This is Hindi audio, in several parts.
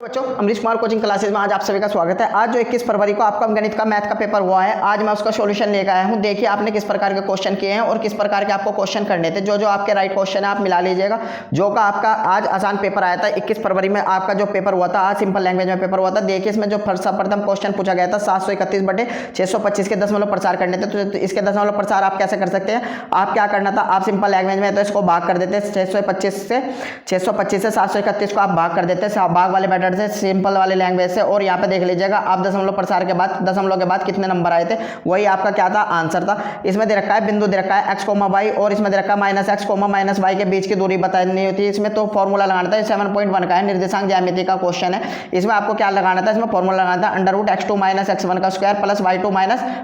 बच्चों, अमरीश कुमार कोचिंग क्लासेस में आज आप सभी का स्वागत है। आज जो 21 फरवरी को आपका गणित का मैथ का पेपर हुआ है, आज मैं उसका सॉल्यूशन लेकर आया हूं। देखिए आपने किस प्रकार के क्वेश्चन किए हैं और किस प्रकार के आपको क्वेश्चन करने थे। जो जो आपके राइट क्वेश्चन है आप मिला लीजिएगा। जो का आपका आज आसान पेपर आया था 21 फरवरी में, आपका जो पेपर हुआ था आज सिंपल लैंग्वेज में पेपर हुआ था। देखिए इसमें जो सर्वप्रथम क्वेश्चन पूछा गया था 731/625 के दशमलव प्रसार करने थे। तो इसके दशमलव प्रसार आप कैसे कर सकते हैं, आप क्या करना था, आप सिंपल लैंग्वेज में तो इसको भाग कर देते, 625 से 731 को आप भाग कर देते भाग वाले मेथड से, सिंपल वाले लैंग्वेज से। और यहाँ पे देख लीजिएगा आप दशमलव प्रसार के बाद, दशमलव के बाद कितने नंबर आए थे, वही आपका क्या था, आंसर था। इसमें दे रखा है बिंदु दे रखा है x, y और इसमें दे रखा है -x, -y के बीच की दूरी बतानी होती है। इसमें तो फॉर्मूला लगाना था। 7.1 का है, निर्देशांक ज्यामिति का क्वेश्चन है। इसमें आपको क्या लगाना था, इसमें फॉर्मूला लगाना था √x2 - x1 का स्क्वायर प्लस y2 -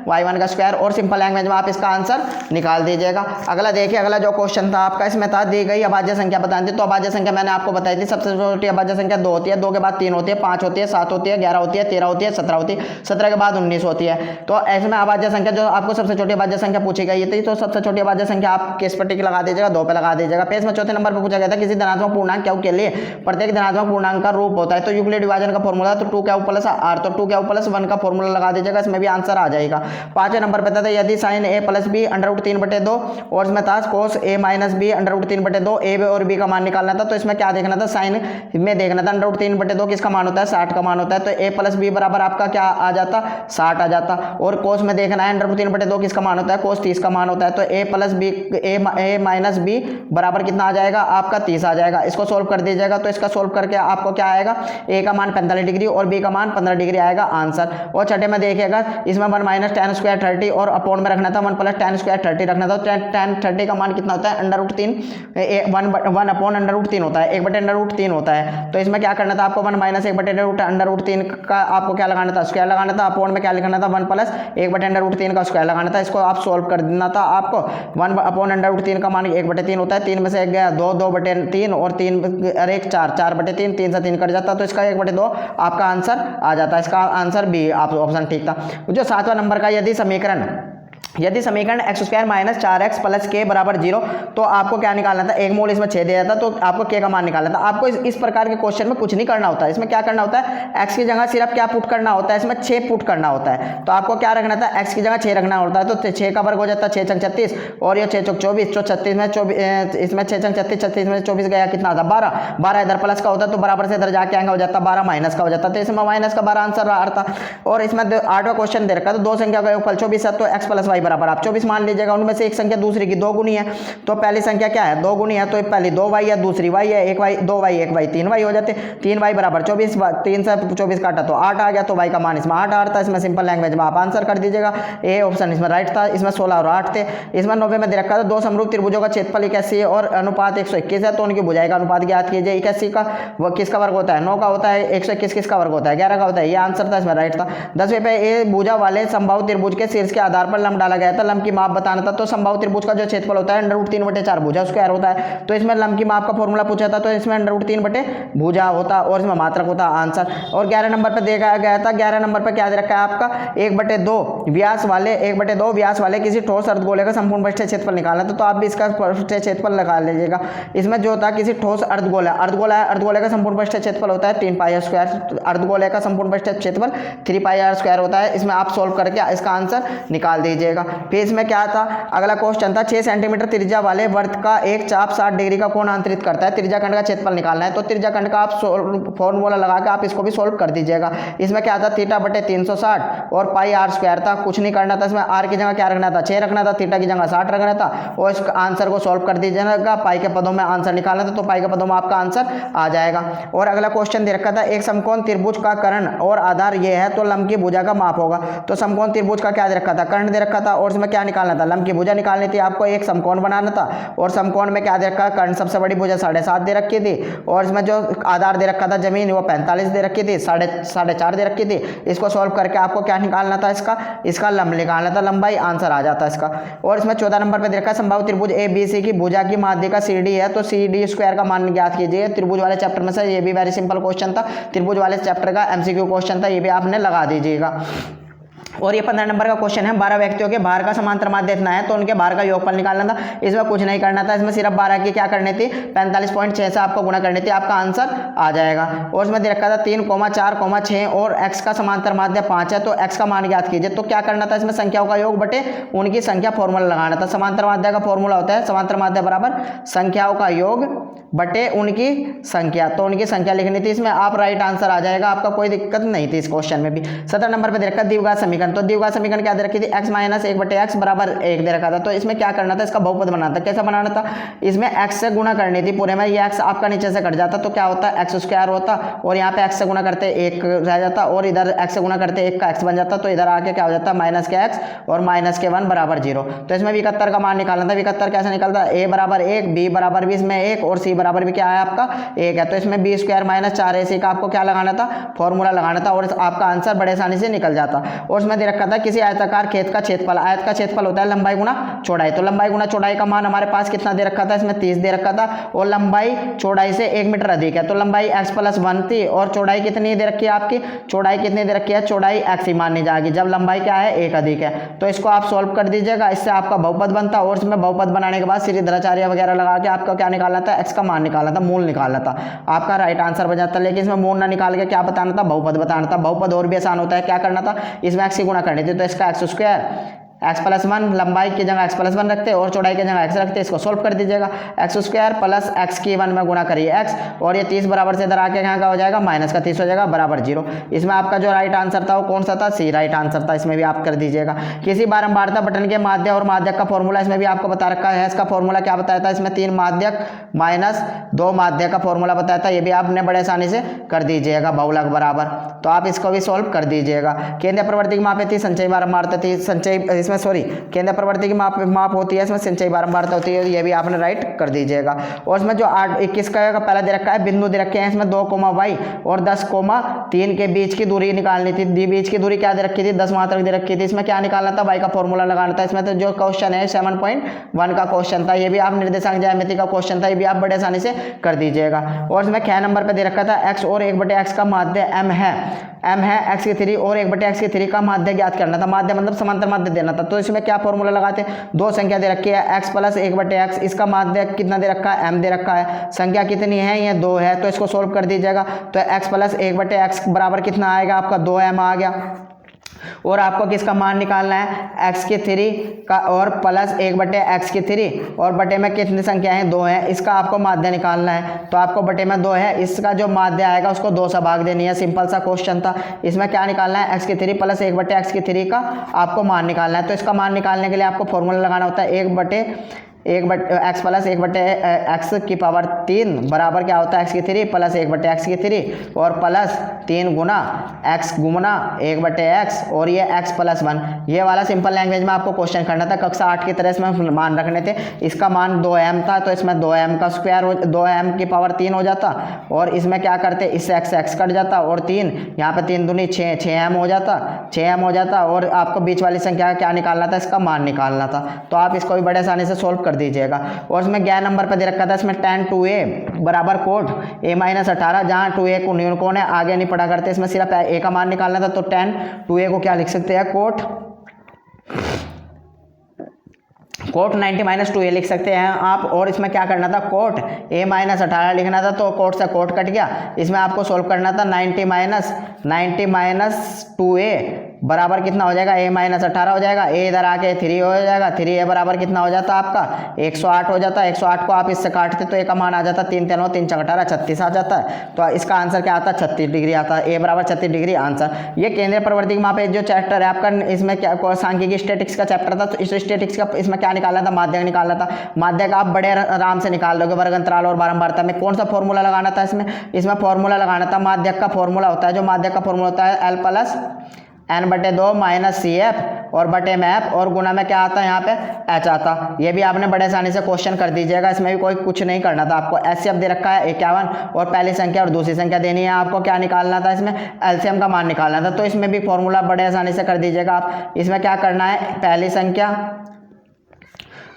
y1 का स्क्वायर। और सिंपल लैंग्वेज में आप इसका आंसर निकाल दीजिएगा। अगला देखिए, अगला जो क्वेश्चन था आपका, इसमें था दी गई अभाज्य संख्या बतानी थी। तो अभाज्य संख्या मैंने आपको बताई थी, सबसे छोटी अभाज्य संख्या 2 होती है, 2 के बाद 3 होती है, 5 होती है, 7 होती है, 11 होती है, 13 होती है, 17 होती है, 17 के बाद 19 होती है। तो ऐसे में अभाज्य संख्या जो आपको सबसे छोटी अभाज्य संख्या पूछी गई थी, तो सबसे छोटी अभाज्य संख्या आप किस पर टिक लगा दीजिएगा, 2 पे लगा दीजिएगा। फिर इसमें चौथे नंबर पर पूछा गया था किसी धनात्मक पूर्णांक क्यू के लिए प्रत्येक धनात्मक पूर्णांक का रूप होता है। तो यूक्लिड विभाजन का फॉर्मूला तो 2 प्लस r, तो 2 प्लस 1 का फॉर्मूला लगा दीजिएगा, इसमें भी आंसर आ जाएगा। पांचवें नंबर पर था यदि sin a + b √3/2 और इसमें था cos a - b √3/2, a और b का मान निकालना था। तो इसमें क्या देखना था, साइन में देखना था √3/2 किसका मान होता है, 60 का मान होता है। तो a + b बराबर आपका क्या आ जाता, 60 आ जाता। और cos में देखना है √3/2 किसका मान होता है, cos 30 का मान होता है। तो a - b बराबर कितना आ जाएगा, आपका 30 आ जाएगा। इसको सोल्व कर दीजिएगा। तो इसका सोल्व करके आपको क्या आएगा, a का मान 45 डिग्री और b का मान 15 डिग्री आएगा आंसर। और छठे में देखिएगा, इसमें 1 - tan² 30 और अपॉन में रखना था 1 + tan² 30 रखना था। tan 30 का मान कितना होता है, √3, 1/√3 होता है, 1/√3 होता है। तो इसमें क्या करना था आपको, 1 - 1/√3 का आपको क्या लगाना था, स्क्वायर लगाना था। अपॉन में क्या लिखना था, 1 + 1/√3 का स्क्वायर लगाना था। इसको आप सोल्व कर देना था आपको। 1/√3 का मान 1/3 होता है, 3 में से 1 गया 2, 2/3 और 3 और 1 4, 4/3, 3 से 3 कट जाता। तो इसका 1/2 आपका आंसर आ जाता है। इसका आंसर बी आप ऑप्शन ठीक था। जो 7वां नंबर का यदि समीकरण x² - 4x + k = 0, तो आपको क्या निकालना था, एक मूल इसमें 6 दिया था, तो आपको k का मान निकालना था। आपको इस प्रकार के क्वेश्चन में कुछ नहीं करना होता है। इसमें क्या करना होता है, x की जगह सिर्फ क्या पुट करना होता है, इसमें 6 पुट करना होता है। तो आपको क्या रखना था, x की जगह 6 रखना होता है। तो 6 का वर्ग हो जाता है 6 × 36 और ये 6 × 24, तो 36 में 24, इसमें 6 × 36, 36 में 24 गया कितना था, 12, 12 इधर प्लस का होता है, तो बराबर से इधर जाके आएगा हो जाता 12 माइनस का हो जाता। तो इसमें माइनस का 12 आंसर आ रहा था। और इसमें 8वां क्वेश्चन दे रखा है, तो दो संख्या का योगफल 24 है, तो x + y बराबर आप 24 मान लीजिएगा। उनमें से एक संख्या दूसरी की 2 गुनी है। तो पहली संख्या क्या है, 2 गुनी है, तो पहली 2y है, दूसरी y है, 1y 2y 1y 3y हो जाते। 3y बराबर 24, 3 से 24 काटा तो 8 आ गया। तो y का मान इसमें 8 आ रहा था। इसमें सिंपल लैंग्वेज में आप आंसर कर दीजिएगा। ए ऑप्शन इसमें राइट था। इसमें 16 और 8 थे। इसमें 90 में दे रखा था, दो समरूप त्रिभुजों का क्षेत्रफल 81 है और अनुपात 121 है, तो उनकी भुजाएं का अनुपात ज्ञात कीजिए। 81 का वो किसका वर्ग होता है, 9 का होता है। 121 किसका वर्ग होता है, 11 का होता है। ये आंसर था, इसमें राइट था। 10वें पे ए भुजा वाले समबाहु त्रिभुज के शीर्ष के आधार पर लंब डाला गया था। लंब की माप बताना था। तो समबाहु त्रिभुज का जो क्षेत्रफल होता है √3/4 भुजा स्क्वायर होता है। तो इसमें लंब की माप का फॉर्मूला पूछा था, तो इसमें √3 भुजा होता और इसमें मात्रक होता आंसर। और 11 नंबर पर देखा गया था, 11 नंबर पर क्या दे रखा है आपका, 1/2 व्यास वाले किसी ठोस अर्धगोले का संपूर्ण पृष्ठीय क्षेत्रफल निकालना था। तो आप भी इसका पृष्ठीय क्षेत्रफल निकाल लीजिएगा। इसमें जो होता है किसी ठोस अर्धगोला है, अर्धगोले का संपूर्ण पृष्ठीय क्षेत्रफल होता है 3πr²। अर्धगोले का संपूर्ण पृष्ठीय क्षेत्रफल 3πr² होता है। इसमें आप सोल्व करके इसका आंसर निकाल दीजिएगा। फिर इसमें क्या था, अगला क्वेश्चन था 6 सेंटीमीटर त्रिज्या वाले वृत्त का एक चाप 60 डिग्री का कोण अंतरित करता है। त्रिज्याखंड का क्षेत्रफल निकालना है। तो त्रिज्याखंड का आप फॉर्मूला लगा के आप इसको भी सोल्व कर दीजिएगा। इसमें क्या था, θ/360 और πr² था। कुछ नहीं करना था। इसमें r की जगह क्या रखना था, 6 रखना था, थीटा की जगह 60 रखना था और इस आंसर को सोल्व कर दीजिएगा। पाई के पदों में आंसर निकालना था, तो पाई के पदों में आपका आंसर आ जाएगा। और अगला क्वेश्चन दे रखा था, एक समकोण त्रिभुज का कर्ण और आधार ये है, तो लंब की भुजा का माप होगा। तो समकोण त्रिभुज का क्या दे रखा था, कर्ण दे रखा था और इसमें क्या निकालना था, लंब की भुजा निकालनी थी। आपको एक समकोण बनाना था और समकोण में क्या दे रखा है, कर्ण सबसे बड़ी भुजा 7.5 दे रखी थी और इसमें जो आधार दे रखा था जमीन वो 45 दे रखी थी, 4.5 दे रखी थी। इसको सोल्व करके आपको क्या निकालना था, इसका लंब निकालना था, लंबाई आंसर आ जाता इसका। और इसमें 14 नंबर पे दे रखा है, समबाहु त्रिभुज ABC की भुजा की माध्यिका CD है, तो CD² का मान ज्ञात कीजिए। त्रिभुज वाले चैप्टर में से ये भी वेरी सिंपल क्वेश्चन था, त्रिभुज वाले चैप्टर का MCQ क्वेश्चन था, ये भी आपने लगा दीजिएगा। और ये 15 नंबर का क्वेश्चन है, 12 व्यक्तियों के भार का समांतर माध्य इतना है तो उनके भार का योगफल निकालना था। इसमें कुछ नहीं करना था, इसमें सिर्फ 12 की क्या करनी थी, 45.6 से आपको गुणा करनी थी, आपका आंसर आ जाएगा। और इसमें दे रखा था 3, 4, 6 और x का समांतर माध्य 5 है, तो x का मान ज्ञात कीजिए। तो क्या करना था, इसमें संख्याओं का योग बटे उनकी संख्या फॉर्मूला लगाना था। समांतर माध्य का फॉर्मूला होता है समांतर माध्य बराबर संख्याओं का योग बटे उनकी संख्या, तो उनकी संख्या लिखनी थी। इसमें आप राइट आंसर आ जाएगा, आपका कोई दिक्कत नहीं थी इस क्वेश्चन में भी। 17 नंबर पे दे रखा द्विघात समीकरण, तो द्विघात समीकरण क्या दे रखी थी, x माइनस 1/x बराबर 1 दे रखा था। तो इसमें क्या करना था, इसका बहुपद बनाना था। कैसा बनाना था, इसमें x से गुणा करनी थी पूरे में, ये x आपका नीचे से कट जाता तो क्या होता है x स्क्वायर होता, और यहाँ पे x से गुणा करते 1 रह जाता, और इधर x से गुणा करते 1 का x बन जाता, तो इधर आके क्या हो जाता माइनस के x और माइनस के 1 बराबर 0। तो इसमें 71 का मान निकालना था। 71 कैसे निकलता है, a बराबर 1, b बराबर भी इसमें 1 और c बराबर भी क्या है आपका 1 है। तो इसमें b स्क्वायर माइनस 4ac का आपको क्या लगाना था, फॉर्मूला लगाना था, और आपका आंसर बड़े आसानी से निकल जाता। और उसमें दे रखा था किसी आयताकार खेत का क्षेत्रफल, आयत का क्षेत्रफल होता है लंबाई गुना चौड़ाई, तो लंबाई गुना चौड़ाई का मान हमारे पास कितना दे रखा था, इसमें 30 दे रखा था, और लंबाई चौड़ाई से 1 मीटर अधिक है, तो लंबाई x+1 थी, और चौड़ाई कितनी दे रखी है आपकी, चौड़ाई कितनी दे रखी है, चौड़ाई x ही मानी जाएगी जब लंबाई क्या है 1 अधिक है। तो इसको आप सॉल्व कर दीजिएगा, इससे आपका बहुपद बनता, और इसमें बहुपद बनाने के बाद श्रीधराचार्य वगैरह लगा के आपका क्या निकालना था, x का मान निकालना था, मूल निकालना था, आपका राइट आंसर बन जाता। लेकिन इसमें मूल ना निकाल के क्या बताना था, बहुपद बताना था। बहुपद और भी आसान होता है, क्या करना था, इसमें x की गुणा करनी थी, तो इसका x स्क्वायर x+1 लंबाई की जगह x+1 रखते और चौड़ाई की जगह x रखते, इसको सोल्व कर दीजिएगा। x स्क्वायर प्लस x की 1 में गुणा करिए x, और ये 30 बराबर से इधर आके यहाँ का हो जाएगा माइनस का 30 हो जाएगा बराबर 0। इसमें आपका जो राइट आंसर था वो कौन सा था, सी राइट आंसर था। इसमें भी आप कर दीजिएगा। किसी बारंबारता बटन के माध्य और माध्यक का फॉर्मूला इसमें भी आपको बता रखा है। इसका फॉर्मूला क्या बताया था, इसमें 3 माध्यक माइनस 2 माध्यक का फॉर्मूला बताया था, ये भी आपने बड़े आसानी से कर दीजिएगा बहुलक बराबर, तो आप इसको भी सोल्व कर दीजिएगा। केंद्रीय प्रवृत्ति की माप थी, संचयी बारंबारता थी, संचयी इसमें सॉरी केंद्रीय प्रवृत्ति की माप होती है, इसमें संचयी बारंबारता होती है, ये भी आपने राइट कर दीजिएगा। और इसमें जो 21 का पहला दे रखा है, बिंदु दे रखे हैं इसमें 2, और 10, 3 के बीच की दूरी निकालनी थी। बीच की दूरी क्या दे रखी थी, 10 मात्रक दे रखी थी। इसमें क्या निकालना था, y का फॉर्मूला लगाना था। इसमें तो जो क्वेश्चन है 7.1 का क्वेश्चन था, ये भी आप निर्देशांक ज्यामिति का क्वेश्चन था, ये भी आप बड़े आसानी से कर दीजिएगा। और इसमें 6 नंबर पे दे रखा था x और 1/x का माध्य m है x की 3 और 1/x की 3 का माध्य ज्ञात करना था। माध्य मतलब समांतर माध्य देना था। तो इसमें क्या फॉर्मूला लगाते, दो संख्या दे रखी है x + 1/x, इसका माध्य कितना दे रखा है, m दे रखा है, संख्या कितनी है, ये 2 है, तो इसको सोल्व कर दीजिएगा। तो x + 1/x बराबर कितना आएगा आपका 2m आ गया। और आपको किसका मान निकालना है, x की 3 का और प्लस 1/x की 3, और बटे में कितनी संख्या है 2 है, इसका आपको माध्य निकालना है। तो आपको बटे में 2 है, इसका जो माध्य आएगा उसको 2 से भाग देनी है। सिंपल सा क्वेश्चन था। इसमें क्या निकालना है, x की 3 प्लस 1/x की 3 का आपको मान निकालना है। तो इसका मान निकालने के लिए आपको फॉर्मूला लगाना होता है x + 1/x की पावर 3 बराबर क्या होता है, x की 3 प्लस 1/x की 3 और प्लस 3 गुना x गुना 1/x, और ये x + 1। ये वाला सिंपल लैंग्वेज में आपको क्वेश्चन करना था, कक्षा 8 की तरह इसमें मान रखने थे। इसका मान 2m था, तो इसमें 2m का स्क्वायर 2m की पावर 3 हो जाता, और इसमें क्या करते, इससे x कट जाता, और 3 यहाँ पे 3 दूनी 6m हो जाता, और आपको बीच वाली संख्या का क्या निकालना था, इसका मान निकालना था। तो आप इसको भी बड़े आसानी से सोल्व दीजिएगा। और इसमें 11 नंबर पर दे रखा था, इसमें tan 2a बराबर कोट a - 18, जहां 2a को न्यूनकोण है, आगे नहीं पढ़ा करते, इसमें सिर्फ a का मान निकालना था। तो tan 2a को क्या लिख सकते हैं, कोट 90 - 2a लिख सकते हैं आप। और इसमें क्या करना था, कोट a - 18 लिखना था, तो कोट से कोट कट गया। इसमें आपको सोल्व करना था 90 - 2a बराबर कितना हो जाएगा, a - 18 हो जाएगा, a इधर आके 3 हो जाएगा, 3a बराबर कितना हो जाता आपका 108 हो जाता है। 108 को आप इससे काटते तो a का मान आ जाता 3 3 3 18 36 आ जाता है। तो इसका आंसर क्या आता है, 36 डिग्री आता है। a बराबर 36 डिग्री आंसर। ये केंद्रीय प्रवृत्ति की माप है, जो चैप्टर है आपका, इसमें क्या सांख्यिकी स्टैटिक्स का चैप्टर था, तो इस स्टैटिक्स का इसमें क्या निकालना था, माध्यक निकालना था। माध्यक आप बड़े आराम से निकाल लोगे। वर्ग अंतराल और बारंबारता में कौन सा फॉर्मूला लगाना था, इसमें फॉर्मूला लगाना था, माध्यक का फॉर्मूला होता है, जो माध्यक का फॉर्मूला होता है l + n/2 - CF और बटे में f, और गुना में क्या आता है यहाँ पे h आता। ये भी आपने बड़े आसानी से क्वेश्चन कर दीजिएगा, इसमें भी कोई कुछ नहीं करना था। आपको HCF दे रखा है 51, और पहली संख्या और दूसरी संख्या देनी है। आपको क्या निकालना था, इसमें LCM का मान निकालना था। तो इसमें भी फॉर्मूला बड़े आसानी से कर दीजिएगा आप। इसमें क्या करना है, पहली संख्या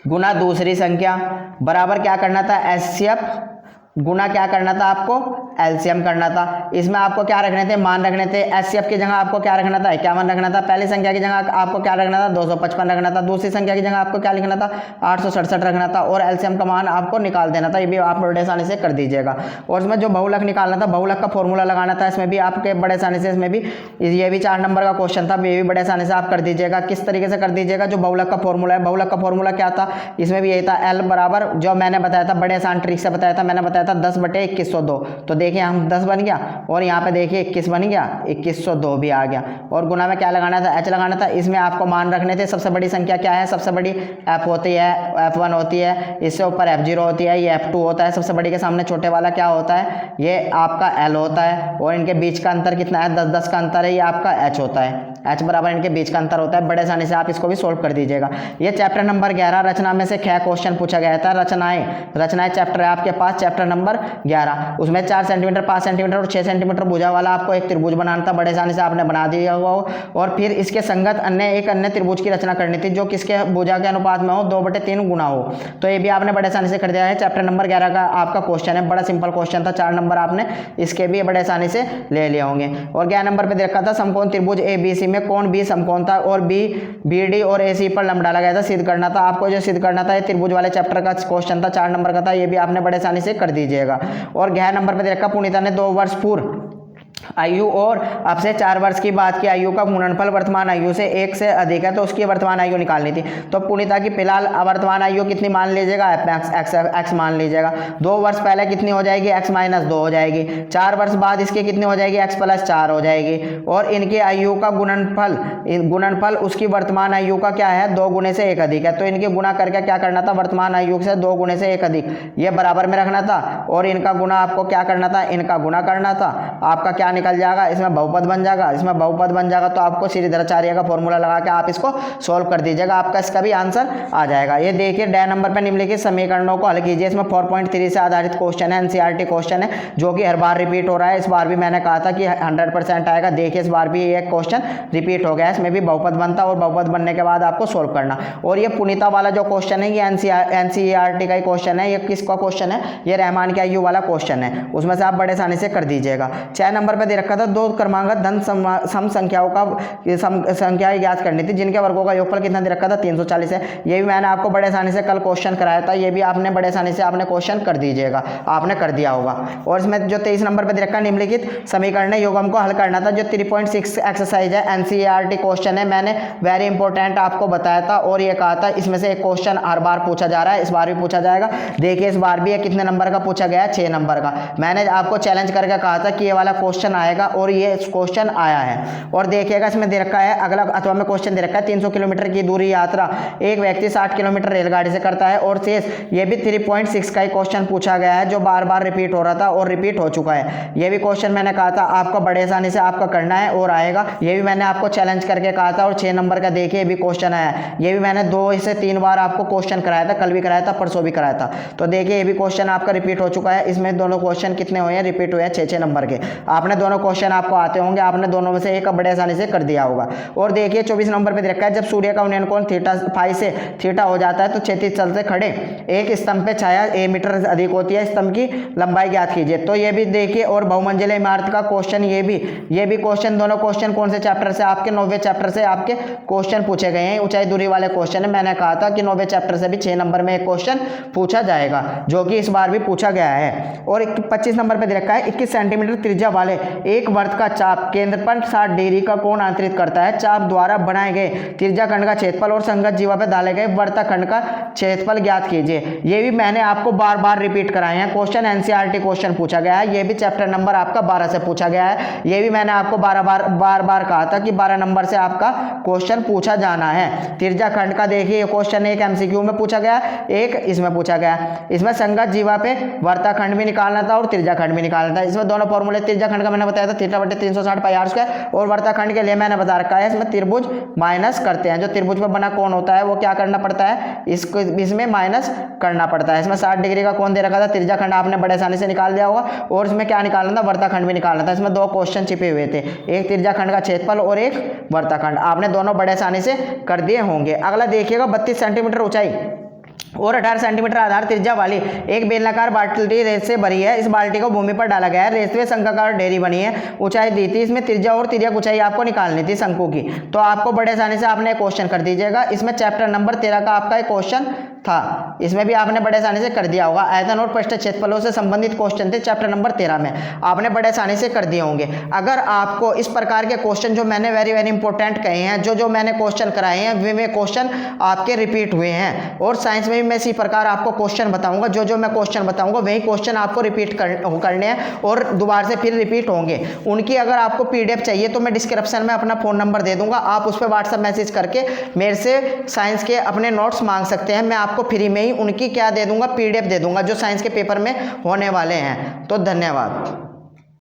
गुना दूसरी संख्या बराबर क्या करना था, HCF गुना क्या करना था आपको एलसीएम करना था। इसमें आपको क्या रखने थे, मान रखने थे। एचसीएफ की जगह आपको क्या रखना था, 51 रखना था। पहली संख्या की जगह आपको क्या रखना था, 255 रखना था। दूसरी संख्या की जगह आपको क्या लिखना था, 867 रखना था। और एलसीएम का मान आपको निकाल देना था। ये भी आप बड़े आसानी से कर दीजिएगा। और इसमें जो बहुलक निकालना था, बहुलक का फॉर्मूला लगाना था। इसमें भी आपके बड़े आसानी से, इसमें भी ये भी 4 नंबर का क्वेश्चन था, ये भी बड़े आसानी से आप कर दीजिएगा। किस तरीके से कर दीजिएगा, जो बहुलक का फॉर्मूला है, बहुलक का फॉर्मूला क्या था, इसमें भी यही था, एल बराबर जो मैंने बताया था, बड़े आसान ट्रिक से बताया था, मैंने बताया था 10/2102। तो देखिए हम 10 बन गया और यहाँ पे देखिए 21 बन गया, 2102 भी आ गया। और गुना में क्या लगाना था, एच लगाना था। इसमें आपको मान रखने थे, सबसे बड़ी संख्या क्या है, सबसे बड़ी एफ होती है, F1 होती है, इससे ऊपर F0 होती है, ये F2 होता है। सबसे बड़ी के सामने छोटे वाला क्या होता है, ये आपका L होता है। और इनके बीच का अंतर कितना है, 10-10 का अंतर है, ये आपका H होता है। H बराबर इनके बीच का अंतर होता है। बड़े आसानी से आप इसको भी सोल्व कर दीजिएगा। ये चैप्टर नंबर 11 रचना में से क्या क्वेश्चन पूछा गया था, रचनाएं चैप्टर है आपके पास, चैप्टर नंबर 11। उसमें 4 सेंटीमीटर, 5 सेंटीमीटर और 6 सेंटीमीटर भुजा वाला आपको एक त्रिभुज बनाना था। बड़े आसानी से आपने बना दिया हुआ हो। और फिर इसके संगत एक अन्य त्रिभुज की रचना करनी थी, जो किसके भुजा के अनुपात में हो, 2/3 गुना हो। तो ये भी आपने बड़े आसानी से कर दिया है। चैप्टर नंबर 11 का आपका क्वेश्चन है, बड़ा सिंपल क्वेश्चन था। 4 नंबर आपने इसके भी बड़े आसानी से ले लिए होंगे। और 11 नंबर पे देखा था, समकोण त्रिभुज ABC में कौन बी समकोण था और BD और AC पर लंब डाला गया था, सिद्ध करना था। आपको जो सिद्ध करना था, ये त्रिभुज वाले चैप्टर का क्वेश्चन था, 4 नंबर का था। ये भी आपने बड़े आसानी से कर दीजिएगा। और 11 नंबर पे देखा, पुनीता ने 2 वर्ष पूर्व आयु और अब से 4 वर्ष की बात की आयु का गुणनफल वर्तमान आयु से 1 से अधिक है, तो उसकी वर्तमान आयु निकालनी थी। तो पुनीता की फिलहाल वर्तमान आयु कितनी मान लीजिएगा, x मान लीजिएगा। 2 वर्ष पहले कितनी हो जाएगी, x - 2 हो जाएगी। 4 वर्ष बाद इसकी कितनी हो जाएगी, x + 4 हो जाएगी। और इनकी आयु का गुणनफल उसकी वर्तमान आयु का क्या है, 2 गुने से 1 अधिक है। तो इनके गुणा करके क्या करना था, वर्तमान आयु से 2 गुने से 1 अधिक, ये बराबर में रखना था। और इनका गुणा आपको क्या करना था, इनका गुणा करना था। आपका क्या निकल जाएगा, इसमें बहुपद बन जाएगा। इसमें बहुपद बन जाएगा तो आपको श्रीधराचार्य का फॉर्मूला लगा के आप इसको सोल्व कर दीजिएगा, आपका इसका भी आंसर आ जाएगा। ये देखिए डे नंबर पर निम्नलिखित समीकरणों को हल कीजिए। इसमें 4.3 से आधारित क्वेश्चन है, NCERT क्वेश्चन है, जो कि हर बार रिपीट हो रहा है। इस बार भी मैंने कहा था कि 100% आएगा। देखिए इस बार भी ये क्वेश्चन रिपीट हो गया है। इसमें भी बहुपद बनता और बहुपद बनने के बाद आपको सोल्व करना। और ये पुनीता वाला जो क्वेश्चन है, ये NCERT का ही क्वेश्चन है। ये किसका क्वेश्चन है, ये रहमान के आयु वाला क्वेश्चन है। उसमें से आप बड़े आसानी से कर दीजिएगा। 6 नंबर पे दे रखा था, 2 क्रमांकगत धन सम संख्याओं का संख्याएं ज्ञात करनी थी, जिनके वर्गों का योगफल कितना दे रखा था, 340 है। ये भी मैंने आपको बड़े आसानी से कल क्वेश्चन कराया था। ये भी आपने बड़े आसानी से आपने क्वेश्चन कर दीजिएगा, आपने कर दिया होगा। और इसमें जो 23 नंबर पे दे रखा, निम्नलिखित समीकरण युग्म को हल करना था, जो 3.6 एक्सरसाइज है, NCERT क्वेश्चन है। मैंने वेरी इंपॉर्टेंट आपको बताया था और ये कहा था इसमें से एक क्वेश्चन हर बार पूछा जा रहा है, इस बार भी पूछा जाएगा। देखिए इस बार भी ये कितने नंबर का पूछा गया है, 6 नंबर का। मैंने आपको चैलेंज करके कहा था कि ये वाला क्वेश्चन आएगा और ये क्वेश्चन आया है। और देखिएगा इसमें दे रखा है, अगला अथवा में क्वेश्चन दे रखा है, 300 किलोमीटर की दूरी यात्रा एक व्यक्ति 60 किलोमीटर रेलगाड़ी से करता है और शेष, ये भी 3.6 का ही क्वेश्चन पूछा गया है, जो बार बार रिपीट हो रहा था और रिपीट हो चुका है। ये भी क्वेश्चन मैंने कहा था आपको बड़े आसानी से आपका करना है और आएगा। ये भी मैंने आपको चैलेंज करके कहा था। और 6 नंबर का देखिए भी क्वेश्चन आया है। ये भी मैंने 2 से 3 बार आपको क्वेश्चन कराया था, कल भी कराया था, परसों भी कराया था। तो देखिए ये भी क्वेश्चन आपका रिपीट हो चुका है। इसमें दोनों क्वेश्चन कितने हुए हैं, रिपीट हुए हैं 6-6 नंबर के। आपने दोनों क्वेश्चन आपको आते होंगे, आपने दोनों में से एक बड़े आसानी से कर दिया होगा। और देखिए 24 नंबर पे रखा है, जब सूर्य का उन्नयन कोण θ से थीटा हो जाता है तो क्षैतिज तल से खड़े एक स्तंभ पे छाया a मीटर अधिक होती है, स्तंभ की लंबाई ज्ञात कीजिए। तो ये भी देखिए। और बहुमंजिला इमारत का क्वेश्चन, ये भी क्वेश्चन, दोनों क्वेश्चन कौन से चैप्टर से, आपके 9वें चैप्टर से आपके क्वेश्चन पूछे गए हैं। ऊंचाई दूरी वाले क्वेश्चन है। मैंने कहा था कि 9वें चैप्टर से भी 6 नंबर में एक क्वेश्चन पूछा जाएगा, जो कि इस बार भी पूछा गया है। और 25 नंबर पे दे रखा है, 21 सेंटीमीटर त्रिज्या वाले एक वृत्त का चाप केंद्र पर 60 डिग्री का कोण आंतरित करता है। चाप द्वारा बनाए गए त्रिज्याखंड का क्षेत्रफल और संगत जीवा पे डाले गए वृत्तखंड का क्षेत्रफल ज्ञात कीजिए। ये भी मैंने आपको बार बार रिपीट कराए हैं। क्वेश्चन NCERT क्वेश्चन पूछा गया है। ये भी चैप्टर नंबर आपका 12 से पूछा गया है। ये भी मैंने आपको बार बार कहा था कि 12 नंबर से आपका क्वेश्चन पूछा जाना है। त्रिज्याखंड का देखिए क्वेश्चन एक MCQ में पूछा गया, एक इसमें पूछा गया। इसमें संगत जीवा पे वृत्तखंड भी निकालना था और त्रिज्याखंड भी निकालना था। इसमें दोनों फॉर्मूले, त्रिज्याखंड का मैंने बताया था θ/360πr² और वृत्तखंड के लिए मैंने बता रखा है, इसमें त्रिभुज माइनस करते हैं। जो त्रिभुज पर बना कोण होता है वो क्या करना पड़ता है, इसको इसमें माइनस करना पड़ता है। इसमें 60 डिग्री का कोण दे रखा था, त्रिज्याखंड आपने बड़े आसानी से निकाल दिया होगा। और इसमें क्या निकालना था, वृत्तखंड भी निकालना था। इसमें 2 क्वेश्चन छिपे हुए थे, एक त्रिज्याखंड का क्षेत्रफल और एक वृत्तखंड। आपने दोनों बड़े आसानी से कर दिए होंगे। अगला देखिएगा, 32 सेंटीमीटर ऊंचाई और 18 सेंटीमीटर आधार त्रिज्या वाली एक बेलनाकार बाल्टी रेत से भरी है। इस बाल्टी को भूमि पर डाला गया है। रेत में शंखाकार ढेरी बनी है, ऊंचाई दी थी, इसमें त्रिज्या और तिर्यक ऊंचाई आपको निकालनी थी शंकु की। तो आपको बड़े आसानी से आपने क्वेश्चन कर दीजिएगा। इसमें चैप्टर नंबर 13 का आपका एक क्वेश्चन था, इसमें भी आपने बड़े आसानी से कर दिया होगा। आयतन और पृष्ठ क्षेत्रफलों से संबंधित क्वेश्चन थे चैप्टर नंबर 13 में, आपने बड़े आसानी से कर दिए होंगे। अगर आपको इस प्रकार के क्वेश्चन जो मैंने वेरी वेरी इंपॉर्टेंट कहे हैं, जो मैंने क्वेश्चन कराए हैं, वे क्वेश्चन आपके रिपीट हुए हैं। और साइंस में भी मैं इसी प्रकार आपको क्वेश्चन बताऊंगा, जो मैं क्वेश्चन बताऊंगा वही क्वेश्चन आपको रिपीट करने हैं और दोबारा से फिर रिपीट होंगे। उनकी अगर आपको पीडीएफ चाहिए तो मैं डिस्क्रिप्शन में अपना फ़ोन नंबर दे दूंगा, आप उस पर व्हाट्सएप मैसेज करके मेरे से साइंस के अपने नोट्स मांग सकते हैं। मैं आपको फ्री में ही उनकी क्या दे दूंगा, पीडीएफ दे दूंगा जो साइंस के पेपर में होने वाले हैं। तो धन्यवाद।